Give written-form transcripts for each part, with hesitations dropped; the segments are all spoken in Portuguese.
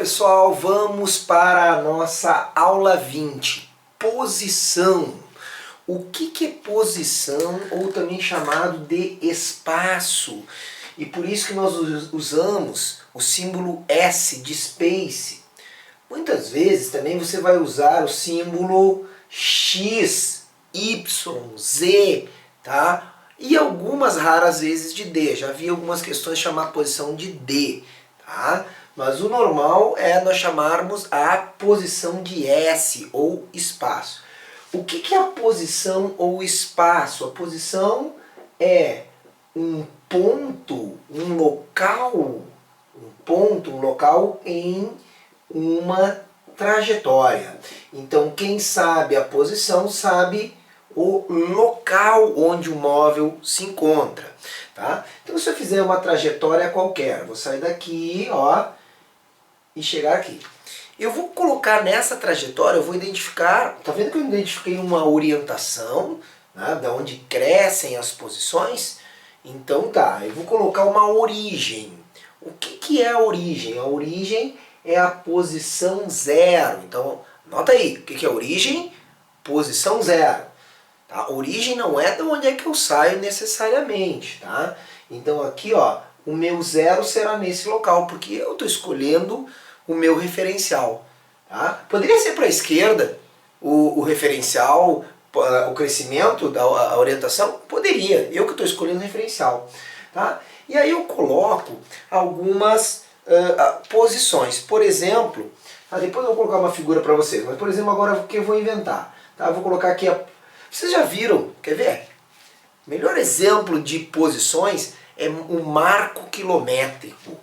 pessoal, vamos para a nossa aula 20, posição. O que é posição, ou também chamado de espaço? E por isso que nós usamos o símbolo S de space. Muitas vezes também você vai usar o símbolo X, Y, Z, tá? E algumas raras vezes de D. Já vi algumas questões chamar a posição de D, tá? Mas o normal é nós chamarmos a posição de S ou espaço. O que é a posição ou espaço? A posição é um ponto, um local em uma trajetória. Então quem sabe a posição sabe o local onde o móvel se encontra, tá? Então se eu fizer uma trajetória qualquer, vou sair daqui, ó, e chegar aqui. Eu vou colocar nessa trajetória, eu vou identificar, tá vendo que eu identifiquei uma orientação, né, da onde crescem as posições? Então tá, eu vou colocar uma origem. O que é a origem? A origem é a posição zero. Então, nota aí, o que é a origem? Posição zero. Tá? A origem não é de onde é que eu saio necessariamente, tá? Então aqui, ó, o meu zero será nesse local, porque eu estou escolhendo o meu referencial. Tá? Poderia ser para a esquerda o referencial, o crescimento, a orientação? Poderia, eu que estou escolhendo o referencial. Tá? E aí eu coloco algumas posições. Por exemplo, depois eu vou colocar uma figura para vocês, mas por exemplo agora o que eu vou inventar? Tá? Eu vou colocar aqui, vocês já viram, quer ver? O melhor exemplo de posições é o marco quilométrico.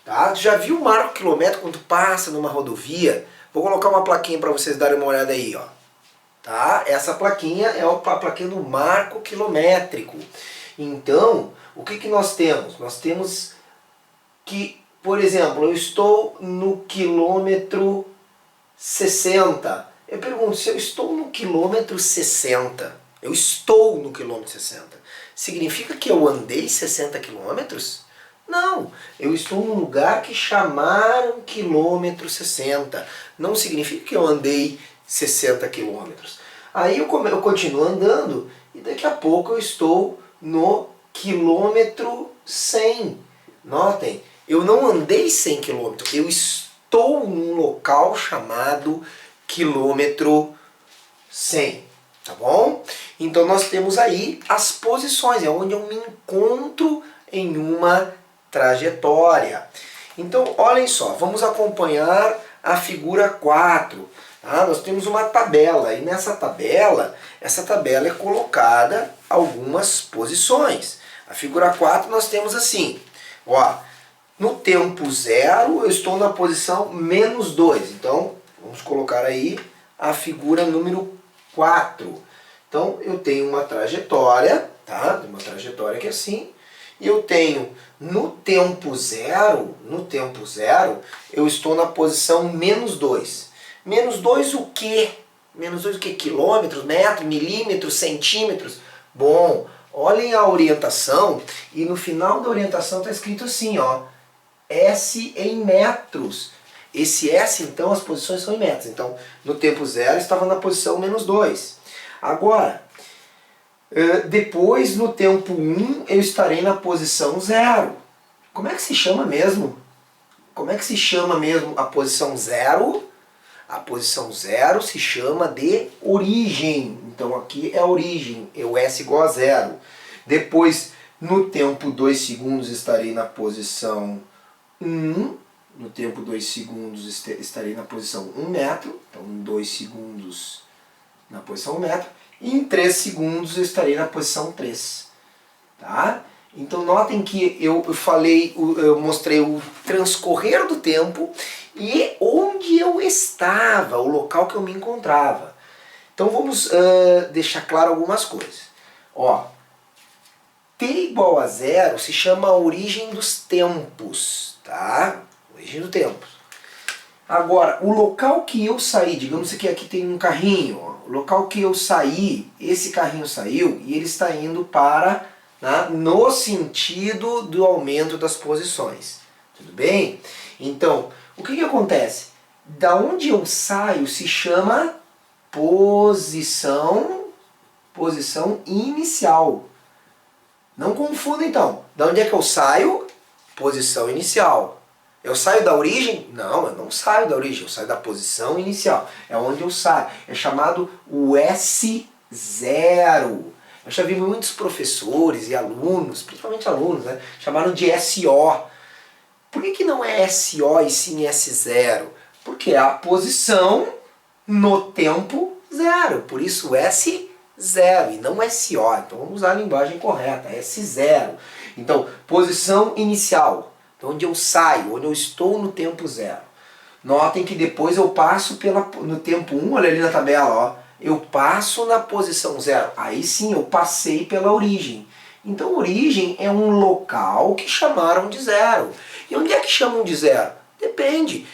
Tá? Já viu o marco quilométrico quando passa numa rodovia? Vou colocar uma plaquinha para vocês darem uma olhada aí, ó. Tá? Essa plaquinha é a plaquinha do marco quilométrico. Então, o que nós temos? Nós temos que, por exemplo, eu estou no quilômetro 60. Eu pergunto, se eu estou no quilômetro 60, eu estou no quilômetro 60, significa que eu andei 60 quilômetros? Não, eu estou num lugar que chamaram quilômetro 60. Não significa que eu andei 60 quilômetros. Aí eu continuo andando e daqui a pouco eu estou no quilômetro 100. Notem, eu não andei 100 quilômetros, eu estou num local chamado quilômetro 100. Tá bom? Então nós temos aí as posições, é onde eu me encontro em uma trajetória. Então, olhem só, vamos acompanhar a figura 4. Tá? Nós temos uma tabela, e nessa tabela, essa tabela é colocada algumas posições. A figura 4 nós temos assim, ó, no tempo zero eu estou na posição menos 2. Então, vamos colocar aí a figura número 4. Então, eu tenho uma trajetória, tá? Uma trajetória que é assim, e eu tenho no tempo zero, eu estou na posição menos 2. Menos 2 o quê? Menos 2 o quê? Quilômetros, metros, milímetros, centímetros? Bom, olhem a orientação e no final da orientação está escrito assim, ó, S em metros. Esse S, então, as posições são em metros. Então, no tempo zero estava na posição menos 2. Agora, depois, no tempo 1, eu estarei na posição 0. Como é que se chama mesmo? Como é que se chama mesmo a posição 0? A posição 0 se chama de origem. Então aqui é a origem, é o S igual a 0. Depois, no tempo 2 segundos, estarei na posição 1. No tempo 2 segundos estarei na posição 1 metro. Então, em 2 segundos na posição 1 metro. E em 3 segundos eu estarei na posição 3. Tá? Então notem que eu mostrei o transcorrer do tempo e onde eu estava, o local que eu me encontrava. Então vamos deixar claro algumas coisas. Ó, T igual a 0 se chama a origem dos tempos. Tá? Origem do tempo. Agora, o local que eu saí, digamos que aqui tem um carrinho, ó, o local que eu saí, esse carrinho saiu e ele está indo para, né, no sentido do aumento das posições. Tudo bem? Então, o que acontece? Da onde eu saio se chama posição inicial. Não confunda então. Da onde é que eu saio? Posição inicial. Eu saio da origem? Não, eu não saio da origem, eu saio da posição inicial. É onde eu saio. É chamado o S0. Eu já vi muitos professores e alunos, principalmente alunos, né, chamaram de SO. Por que não é SO e sim S0? Porque é a posição no tempo zero. Por isso S0 e não SO. Então vamos usar a linguagem correta, S0. Então, posição inicial. Onde eu saio, onde eu estou no tempo zero. Notem que depois eu passo no tempo 1, olha ali na tabela, ó, eu passo na posição zero. Aí sim eu passei pela origem. Então origem é um local que chamaram de zero. E onde é que chamam de zero? Depende.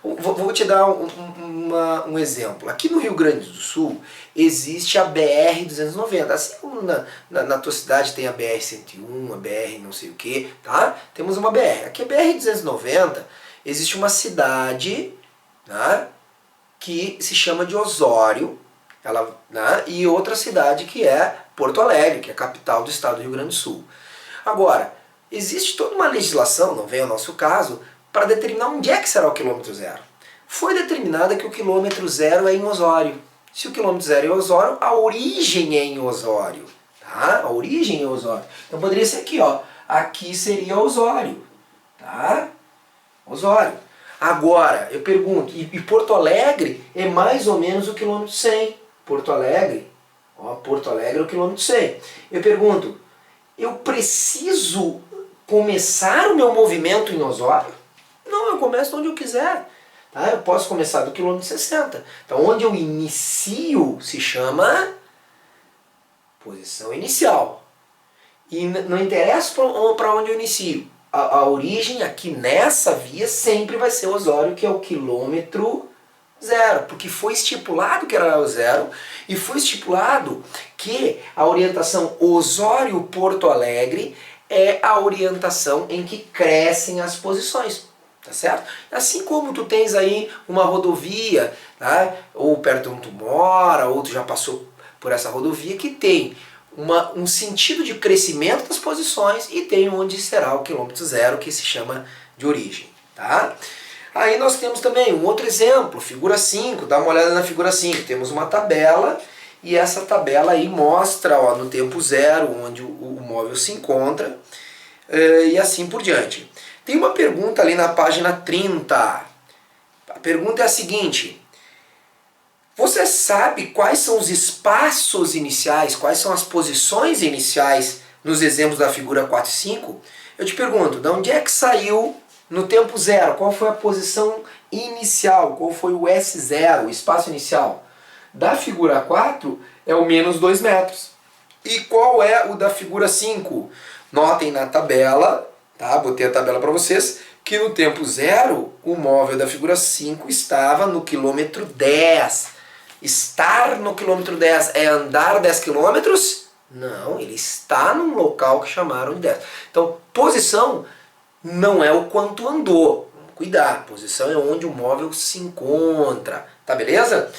Vou te dar um exemplo. Aqui no Rio Grande do Sul existe a BR-290. Assim como na tua cidade tem a BR-101, a BR não sei o que, tá? Temos uma BR. Aqui a BR-290 existe uma cidade, né, que se chama de Osório, né, e outra cidade que é Porto Alegre, que é a capital do estado do Rio Grande do Sul. Agora, existe toda uma legislação, não vem ao nosso caso, para determinar onde é que será o quilômetro zero. Foi determinada que o quilômetro zero é em Osório. Se o quilômetro zero é em Osório, a origem é em Osório. Tá? A origem é Osório. Então poderia ser aqui, ó. Aqui seria Osório. Tá? Osório. Agora, eu pergunto, e Porto Alegre é mais ou menos o quilômetro 100. Porto Alegre é o quilômetro 100. Eu pergunto, eu preciso começar o meu movimento em Osório? Não, eu começo onde eu quiser. Tá? Eu posso começar do quilômetro 60. Então, onde eu inicio se chama posição inicial. E não interessa para onde eu inicio. A origem aqui nessa via sempre vai ser Osório, que é o quilômetro zero. Porque foi estipulado que era o zero e foi estipulado que a orientação Osório-Porto Alegre é a orientação em que crescem as posições. Tá certo? Assim como tu tens aí uma rodovia, tá? Ou perto de onde tu mora, ou tu já passou por essa rodovia, que tem um sentido de crescimento das posições e tem onde será o quilômetro zero, que se chama de origem. Tá? Aí nós temos também um outro exemplo, figura 5, dá uma olhada na figura 5, temos uma tabela e essa tabela aí mostra, ó, no tempo zero onde o móvel se encontra e assim por diante. Tem uma pergunta ali na página 30. A pergunta é a seguinte: você sabe quais são os espaços iniciais, quais são as posições iniciais nos exemplos da figura 4 e 5? Eu te pergunto, de onde é que saiu no tempo zero? Qual foi a posição inicial? Qual foi o S0, o espaço inicial? Da figura 4 é o menos 2 metros. E qual é o da figura 5? Notem na tabela, tá? Botei a tabela para vocês, que no tempo zero o móvel da figura 5 estava no quilômetro 10. Estar no quilômetro 10 é andar 10 quilômetros? Não, ele está num local que chamaram de 10. Então, posição não é o quanto andou. Cuidar, posição é onde o móvel se encontra. Tá beleza?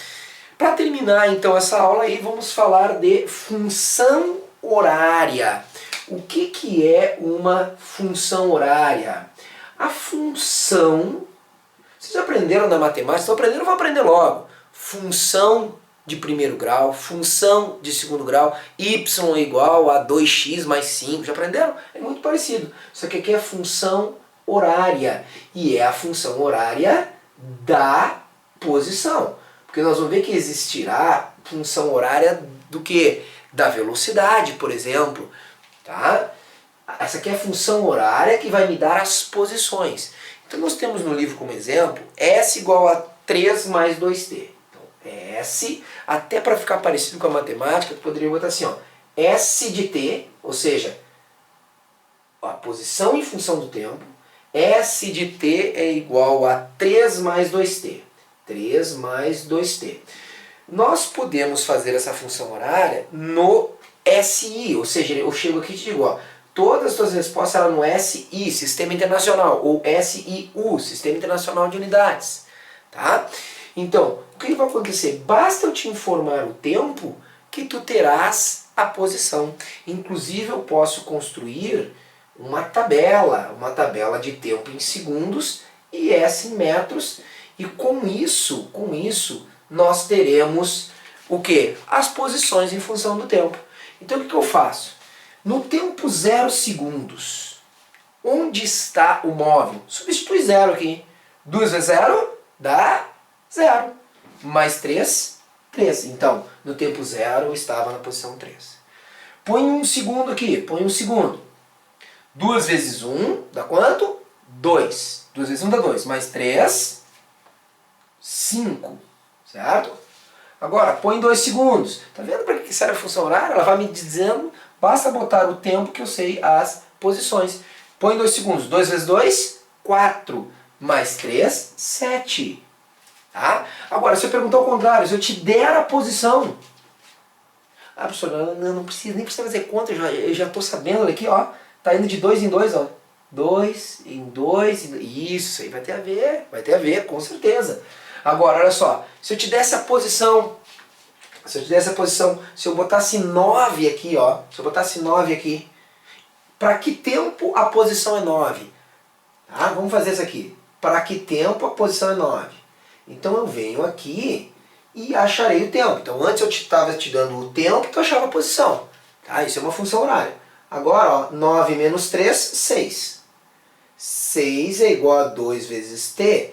Para terminar então essa aula aí, vamos falar de função horária. O que é uma função horária? A função, vocês aprenderam na matemática, estão aprendendo, vão aprender logo. Função de primeiro grau, função de segundo grau, y é igual a 2x mais 5, já aprenderam? É muito parecido. Só que aqui é função horária, e é a função horária da posição. Porque nós vamos ver que existirá função horária do que? Da velocidade, por exemplo. Tá? Essa aqui é a função horária que vai me dar as posições. Então nós temos no livro como exemplo S igual a 3 mais 2t. Então S, até para ficar parecido com a matemática, eu poderia botar assim, ó, S de t, ou seja, a posição em função do tempo, S de t é igual a 3 mais 2t. 3 mais 2t. Nós podemos fazer essa função horária no SI, ou seja, eu chego aqui e te digo, ó, todas as suas respostas eram no SI, Sistema Internacional, ou SIU, Sistema Internacional de Unidades. Tá? Então, o que vai acontecer? Basta eu te informar o tempo que tu terás a posição. Inclusive eu posso construir uma tabela de tempo em segundos e S em metros, e com isso nós teremos o quê? As posições em função do tempo. Então o que eu faço? No tempo 0 segundos, onde está o móvel? Substitui 0 aqui. 2 vezes 0 dá 0. Mais 3, 3. Então, no tempo 0 eu estava na posição 3. Põe 1 segundo aqui, põe 1 segundo. 2 vezes 1 dá quanto? 2. 2 vezes 1 dá 2. Mais 3, 5. Certo? Agora, põe 2 segundos. Tá vendo para que serve a função horária? Ela vai me dizendo, basta botar o tempo que eu sei as posições. Põe 2 segundos. 2 vezes 2, 4. Mais 3, 7. Tá? Agora, se eu perguntar ao contrário, se eu te der a posição... Ah, professor, não precisa, nem precisa fazer conta, eu já estou sabendo, olha aqui, ó. Tá indo de 2 em 2, ó. 2 em 2, isso aí vai ter a ver, com certeza. Agora, olha só, se eu te desse a posição, se eu botasse 9 aqui, ó, para que tempo a posição é 9? Tá? Vamos fazer isso aqui. Para que tempo a posição é 9? Então eu venho aqui e acharei o tempo. Então antes eu estava te dando o tempo que eu achava a posição. Tá? Isso é uma função horária. Agora, ó, 9 menos 3, 6. 6 é igual a 2 vezes t.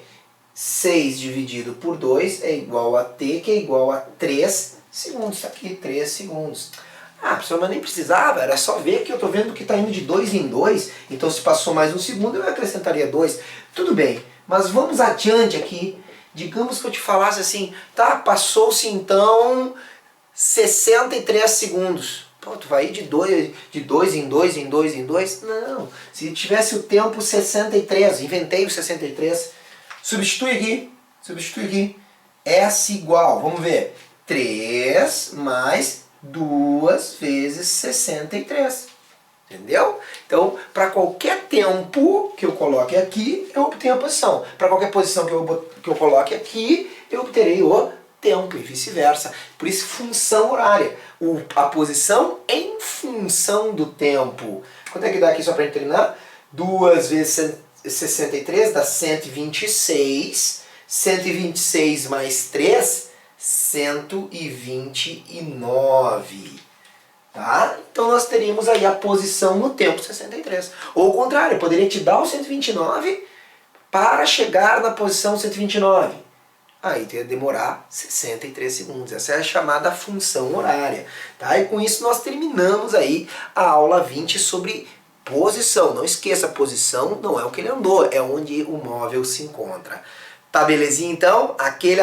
6 dividido por 2 é igual a t, que é igual a 3 segundos. Está aqui, 3 segundos. Ah, professor, mas nem precisava, era só ver que eu estou vendo que está indo de 2 em 2, então se passou mais 1 segundo eu acrescentaria 2. Tudo bem, mas vamos adiante aqui. Digamos que eu te falasse assim, tá, passou-se então 63 segundos. Pronto, vai ir de 2 em 2 em 2 em 2? Não, se tivesse o tempo 63, inventei o 63, substitui aqui, S igual, vamos ver, 3 mais 2 vezes 63. Entendeu? Então, para qualquer tempo que eu coloque aqui, eu obtenho a posição. Para qualquer posição que eu coloque aqui, eu obterei o tempo e vice-versa. Por isso, função horária. A posição em função do tempo. Quanto é que dá aqui só para gente terminar? 2 vezes 63 dá 126. 126 mais 3, 129. Tá? Então nós teríamos aí a posição no tempo 63. Ou ao contrário, eu poderia te dar o 129 para chegar na posição 129. Aí ia demorar 63 segundos. Essa é a chamada função horária. Tá? E com isso nós terminamos aí a aula 20 sobre posição. Não esqueça, posição não é o que ele andou, é onde o móvel se encontra. Tá belezinha então? Aquele